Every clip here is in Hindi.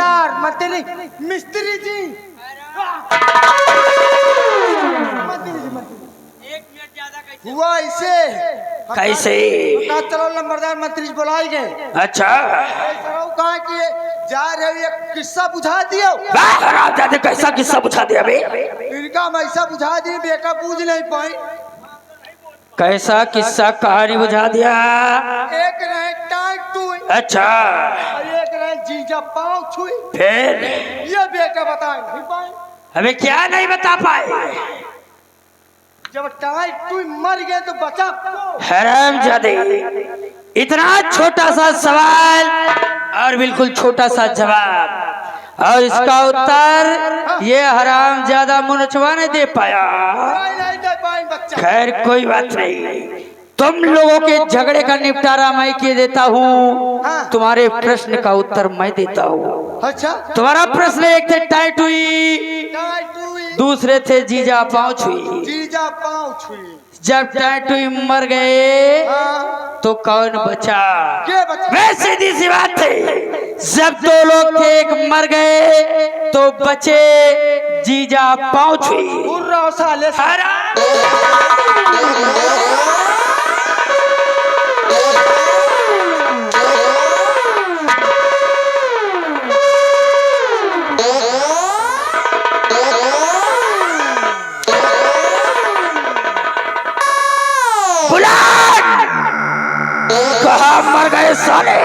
नमस्कार मंत्री मिस्त्री जी। हुआ ऐसे कैसे? चलो नंबरदार मंत्री जी बुलाई गए। अच्छा कहा कि जा रहे एक किस्सा बुझा दियो। कैसा किस्सा बुझा दिया बे? इनका हम ऐसा बुझा दी बेटा पूछ नहीं पाई। कैसा किस्सा कहानी बुझा दिया? एक रहे टांग टूई। अच्छा एक रहे जीजा पाँव छुई। फिर ये बेटा बता नहीं पाए। हमें क्या नहीं बता पाए? जब टांग टूई मर गए तो बचा हरामजादे, इतना छोटा सा सवाल और बिल्कुल छोटा सा जवाब, और इसका उत्तर ये हरामजादा मुनचवा नहीं दे पाया। नहीं दे पाए बच्चा। खैर कोई बात नहीं, तुम लोगों के झगड़े का निपटारा मैं किए देता हूँ। हाँ। तुम्हारे प्रश्न का उत्तर मैं देता हूँ। अच्छा तुम्हारा प्रश्न एक थे टाइट हुई, दूसरे थे जीजा पाँव छुई। जीजा पाँव छुई। जब टाइट हुई मर गए हाँ। तो कौन बचा? के बचा? मैं सीधी सी बात थी, जब दो लोग थे एक मर गए तो बचे जीजा पाँव छुई। साले कहाँ मर गए साले?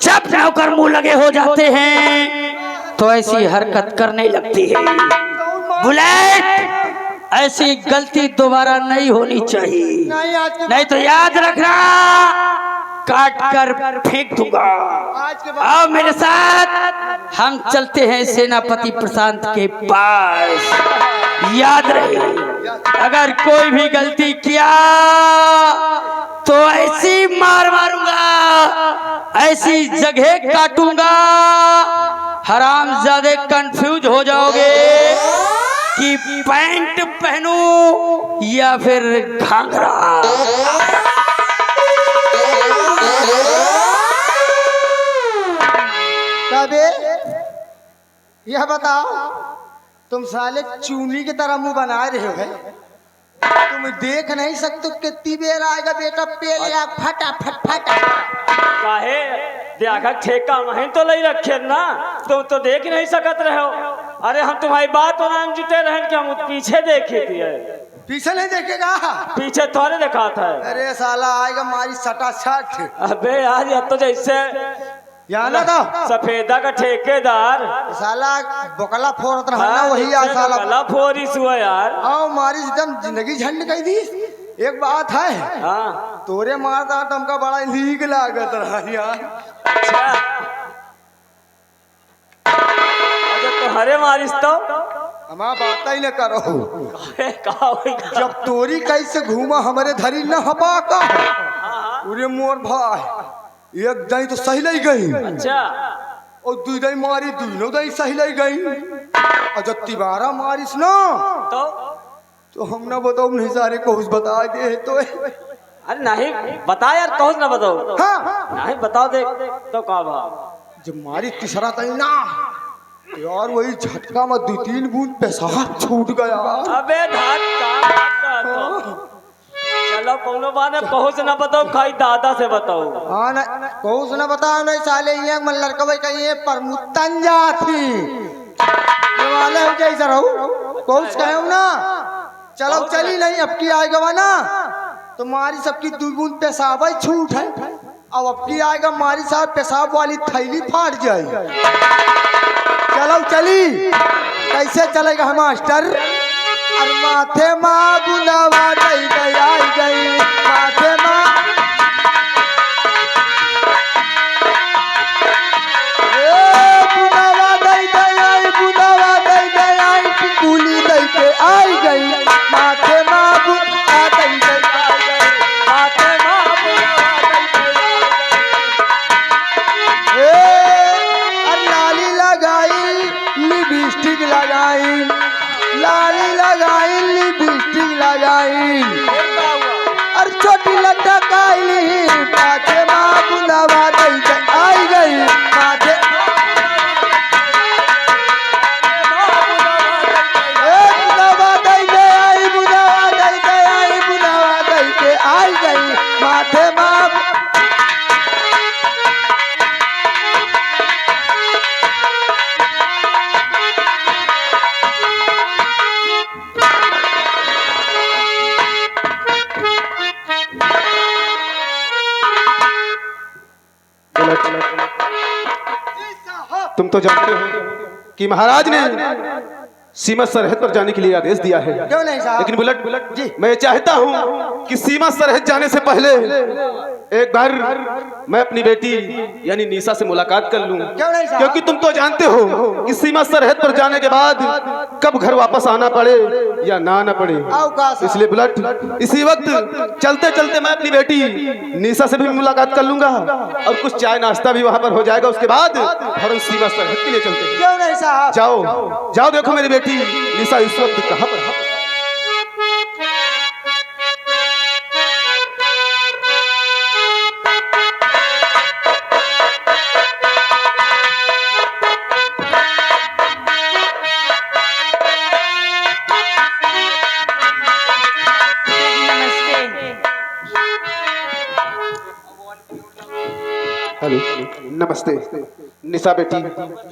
जब नौकर मुंह लगे हो जाते हैं तो ऐसी हरकत करने लगती है। बुलेट, ऐसी गलती दोबारा नहीं होनी चाहिए, नहीं तो याद रखना काट कर फेंक दूंगा। आओ मेरे साथ, हम चलते हैं सेनापति प्रशांत के पास। याद रहे, अगर कोई भी गलती किया तो ऐसी मार मारूंगा, ऐसी जगह काटूंगा, हरामजादे कंफ्यूज हो जाओगे कि पैंट पहनूं या फिर घाघरा। यह बताओ, तुम साले चूनी की तरह मुंह बना रहे हो है? तुम देख नहीं सकते कितनी देर आएगा बेटा पेले फटा फट फटा। काहे देखा ठेका वहीं तो नहीं रखे ना, तुम तो देख नहीं सकत रहे हो। अरे हम तुम्हारी बात होना हम जुटे रहे कि हम पीछे देखे थे। पीछे नहीं देखेगा? पीछे थोड़े देखा था। अरे साला आएगा मारी सटा सट। अबे यार ये तो जैसे ना था सफेदा का ठेकेदार साला बकला फोड़त रहा ना, वही आ साला बकला फोरिस हुआ यार। आओ मारी एकदम जिंदगी झंड गई थी। एक बात है, हाँ तोरे मारता तुमका बड़ा लीक लागत रहा यार। अच्छा तो हरे मारिस तो हमारा बात ही न करो। जब तोरी कैसे घूमा हमारे धरी न हपा का पूरे मोर भाई, एक दही तो सही लग गई। अच्छा और दू दही मारी, दोनों दही सही लग गई। और जब तिबारा मारिस ना तो हम ना बताओ नहीं सारे कोस बता दे तो। अरे नहीं बता यार, कौन ना बताओ। हाँ नहीं बताओ दे तो का भाव। जब मारी तीसरा तई ना यार, वही झटका में 2-3 बूंद पेशाब छूट गया। अबे चलो कोनो बात है, कहूँ से ना बताओ, खाई दादा से बताओ। हाँ ना कहूँ से ना बताओ नहीं साले, ये मन लड़का भाई कहीं परमुतन जाती वाले हो जैसा रहू कहूँ कहूँ ना। चलो चली नहीं अब की आएगा ना, तुम्हारी सबकी 2 बूंद पेशाब छूट है। अब की आएगा मारी साहब पेशाब वाली थैली फाट जाए। चलो चली कैसे चलेगा हम मास्टर? और माथे माँ बुलावा गई गई माथे माँ बुलावा गई टिकुली दई पे आई गई माथे माँ बुला गई माथे माँ लाली लगाई लिपस्टिक लगाई लाली लगाई लिपस्टिक लगाई फिर का हुआ? और छोटी लटकाई पाछे माँ बुलावा दई के आई गई माथे बुलावा दई के आई बुलावा दई के आई बुलावा दई के आई गई माथे माँ तुम तो जानते हो कि महाराज ने सीमा सरहद पर जाने के लिए आदेश दिया है। क्यों नहीं साहब? लेकिन बुलेट जी मैं चाहता हूं कि सीमा सरहद जाने से पहले एक बार मैं अपनी बेटी यानी निशा से मुलाकात कर लूं। क्यों नहीं साहब? क्योंकि तुम तो जानते हो कि सीमा सरहद पर जाने के बाद कब घर वापस आना पड़े या ना आना पड़े। अवकाश। इसलिए बुलेट इसी वक्त चलते चलते मैं अपनी बेटी निशा से भी मुलाकात कर लूंगा और कुछ चाय नाश्ता भी वहां पर हो जाएगा। उसके बाद फौरन सीमा सरहद के लिए चलते हैं। क्यों नहीं साहब? जाओ जाओ देखो मेरी बेटी निशा इस वक्त कहां पर है। हेलो नमस्ते निशा बेटी।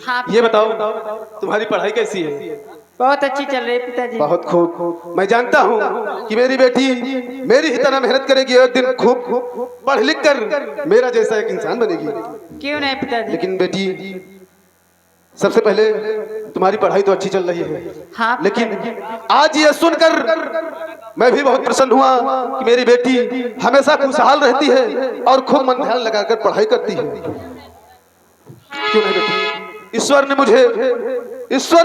हाँ ये बताओ तुम्हारी पढ़ाई कैसी है? बहुत अच्छी चल रही है पिताजी। बहुत खूब। मैं जानता हूँ कि मेरी बेटी मेरी ही तरह मेहनत करेगी और एक दिन खूब पढ़ लिख कर मेरा जैसा एक इंसान बनेगी। क्यों नहीं पिताजी? लेकिन बेटी सबसे पहले तुम्हारी पढ़ाई तो अच्छी चल रही है। हाँ लेकिन आज ये सुनकर मैं भी बहुत प्रसन्न हुआ कि मेरी बेटी हमेशा खुशहाल रहती है और खूब मन ध्यान लगाकर पढ़ाई करती है। क्यों नहीं बेटी? ईश्वर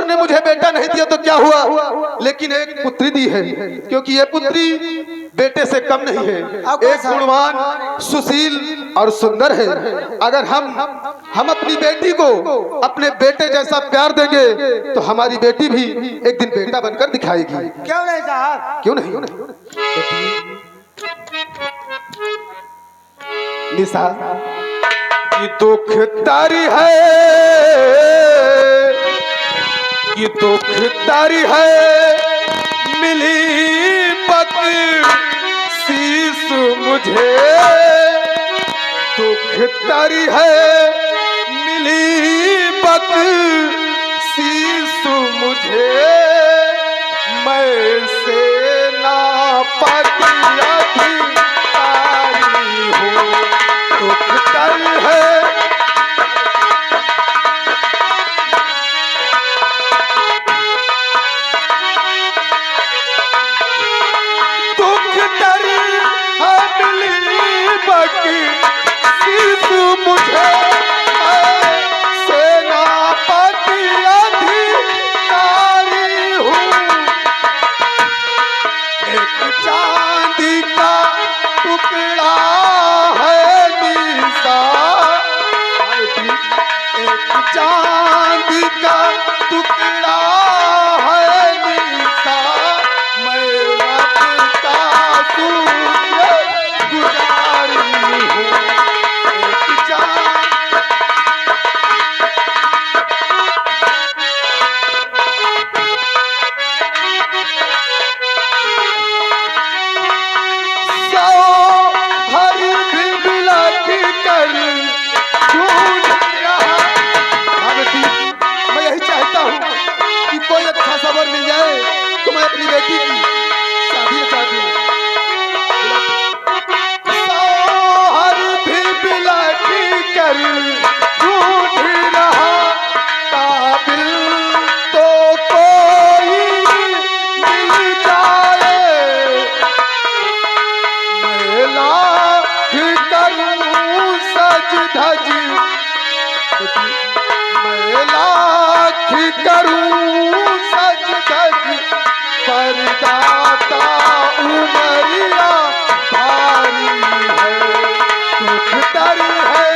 ने मुझे बेटा नहीं दिया तो क्या हुआ, लेकिन एक पुत्री दी है। क्योंकि ये पुत्री बेटे से कम नहीं है, एक गुणवान सुशील और सुंदर है। अगर हम अपनी बेटी को अपने बेटे जैसा प्यार देंगे तो हमारी बेटी भी एक दिन बेटा बनकर दिखाएगी। क्यों नहीं साहब? क्यों नहीं? निशा ये दुख तारी है, ये दुख तारी है, मिली बख्शीश मुझे। दुख तारी है, मिली बख्शीश मुझे। मैं सेना पति अधिकारी हूँ। दुख तारी है, मुझे सेनापति अधिकारी हूँ। एक चांदी का टुकड़ा है निशा, एक चांदी का टुकड़ा है निशा। मैं रब का सूर्य गुजारी हूँ। कोई अच्छा खबर मिल जाए तो मैं अपनी बेटी की शादी रचा दूं। हर भी बिलाटी कर ढूंढ रहा काबिल तो कोई मिल जाए। मैं लाख करूं सज धज, मैं लाख करूं सज धज, परदाता उमरिया भारी है, दुख तरी है।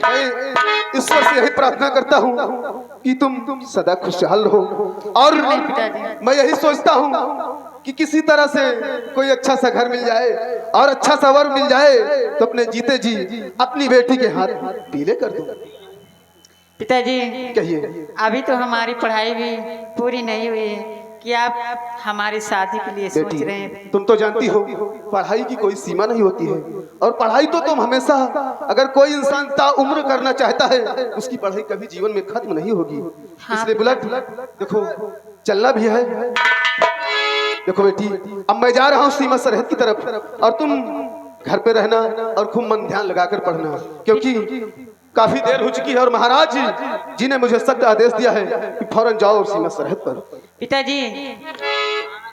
मैं ईश्वर से यही प्रार्थना करता हूँ कि तुम सदा खुशहाल रहो, और मैं यही सोचता हूँ कि किसी तरह से कोई अच्छा सा घर मिल जाए और अच्छा सा वर मिल जाए तो अपने जीते जी अपनी बेटी के हाथ पीले कर दूं। पिताजी कहिए। अभी तो हमारी पढ़ाई भी पूरी नहीं हुई है कि आप हमारी शादी के लिए सोच रहे हैं। बेटी तुम तो जानती हो पढ़ाई की कोई सीमा नहीं होती है, और पढ़ाई तो तुम हमेशा, अगर कोई इंसान ताउम्र करना चाहता है उसकी पढ़ाई कभी जीवन में खत्म नहीं होगी। इसलिए बुलेट देखो चलना भी है। देखो बेटी अब मैं जा रहा हूँ सीमा सरहद की तरफ, और तुम घर पे रहना और खूब मन ध्यान लगाकर पढ़ना, क्योंकि काफी देर हो चुकी है और महाराज जी ने मुझे सख्त आदेश दिया है कि फौरन जाओ सीमा सरहद पर। पिताजी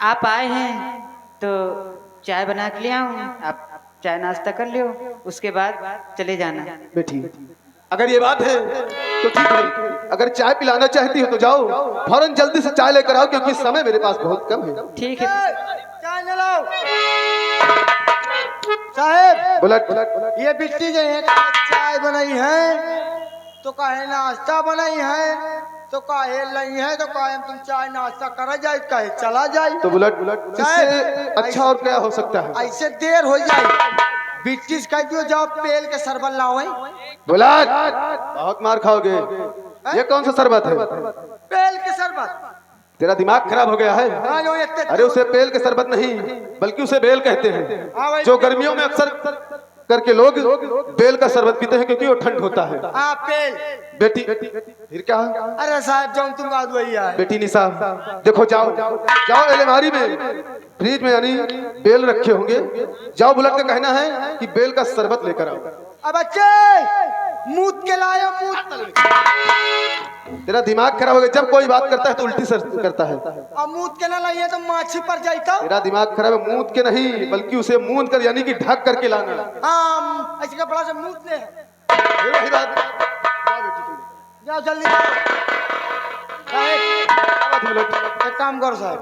आप आए हैं तो चाय बना के ले आऊं, आप चाय नाश्ता कर लियो, उसके बाद चले जाना। बेटी अगर ये बात है तो ठीक है, अगर चाय पिलाना चाहती हो तो जाओ, फौरन जल्दी से चाय लेकर आओ क्योंकि समय मेरे पास बहुत कम है। ठीक है चाय ले लो साहेब। बुलेट ये बिट्टी जो है चाय बनाई है तो काहे नाश्ता बनाई है तो काहे नहीं है तो काहे तुम चाय नाश्ता करा जाए काहे चला जाए। तो बुलेट इससे अच्छा और क्या हो सकता है? ऐसे देर हो जाए बिट्टी कह दियो जाओ पेल के शरबत लाओ। बुलेट बहुत मार खाओगे। ये कौन सा शरबत है? पेल के शरबत। तेरा दिमाग खराब हो गया है? अरे उसे पेल के शरबत नहीं बल्कि उसे बेल कहते हैं, जो गर्मियों में अक्सर करके लोग बेल का शरबत पीते हैं क्योंकि वो ठंड होता है। पेल बेटी फिर क्या? अरे साहब जाऊं तुम आज वही है। बेटी निशा देखो जाओ अलमारी में फ्रिज में यानी बेल रखे होंगे, जाओ बुलेट का कहना है कि बेल का शरबत लेकर आओ। अब बच्चे मूत के लायो मूत। तेरा दिमाग खराब हो गया, जब कोई बात करता है तो उल्टी सर करता है। अब मूत के ना लाइए तो माछी पर जाता। तेरा दिमाग खराब है, मूत के नहीं बल्कि उसे मूंद कर यानी कि ढक करके लाना। ऐसे का बड़ा से मूत ले वही बात। जाओ जल्दी एक काम करो साहब,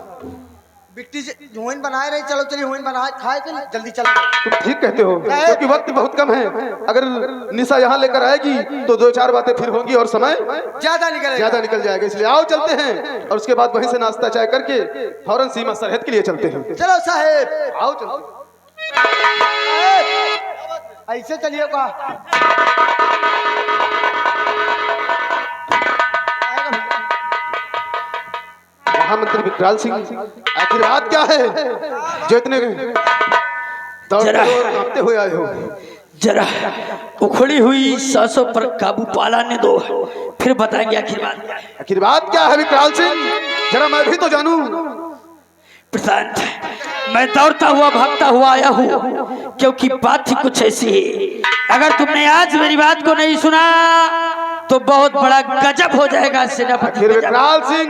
बिट्टी से हुइन बनाए रही, चलो चलिए हुइन बनाए खाए के जल्दी चलो। तुम ठीक कहते हो क्योंकि वक्त बहुत कम है, अगर निशा यहाँ लेकर आएगी तो दो चार बातें फिर होंगी और समय ज्यादा निकल जाएगा। इसलिए आओ चलते हैं और उसके बाद वहीं से नाश्ता चाय करके फौरन सीमा सरहद के लिए चलते हैं। चलो साहेब आओ चलते। ऐसे चलिए का महामंत्री विकराल सिंह आखिर बात क्या है जो इतने दौड़ते हुए आए हो? जरा उखड़ी हुई सांसों पर काबू पालाने दो, फिर बताएंगे आखिर बात क्या है। विकराल सिंह जरा मैं भी तो जानूं। प्रशांत मैं दौड़ता हुआ भागता हुआ आया हूँ क्योंकि बात ही कुछ ऐसी है, अगर तुमने आज मेरी बात को नहीं सुना तो बहुत बड़ा गजब हो जाएगा सेनापति। विकराल सिंह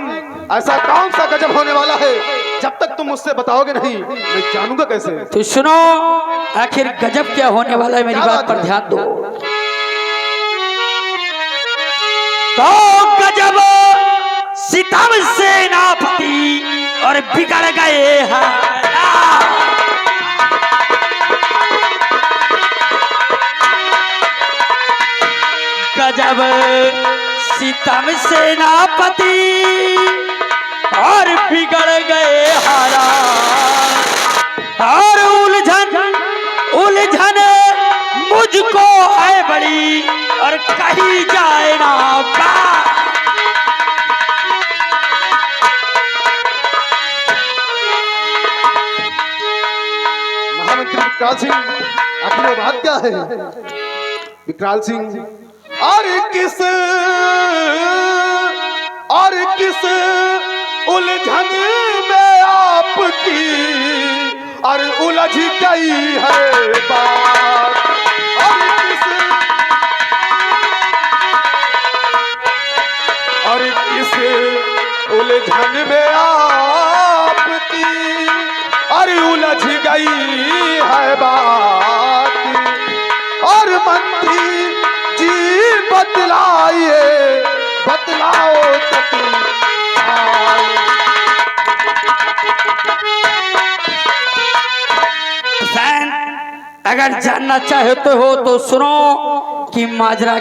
ऐसा कौन सा गजब होने वाला है? जब तक तुम मुझसे बताओगे नहीं मैं जानूंगा कैसे? तो सुनो आखिर गजब क्या होने वाला है, मेरी बात पर ध्यान दो। तो गजब सितम सेनापति और बिगड़ गए हैं। गजब सितम सेनापति और बिगड़ गए हालात, और उलझन मुझको है बड़ी और कहीं जाए ना बात। महामंत्री विकराल सिंह आखिर वो बात क्या है? विकराल सिंह और किस उलझन में आपकी और उलझ गई है बात, और किस उलझन में आपकी और उलझ गई है बात, और मंत्री जी बतलाओ अगर जानना चाहते हो तो सुनो कि माजरा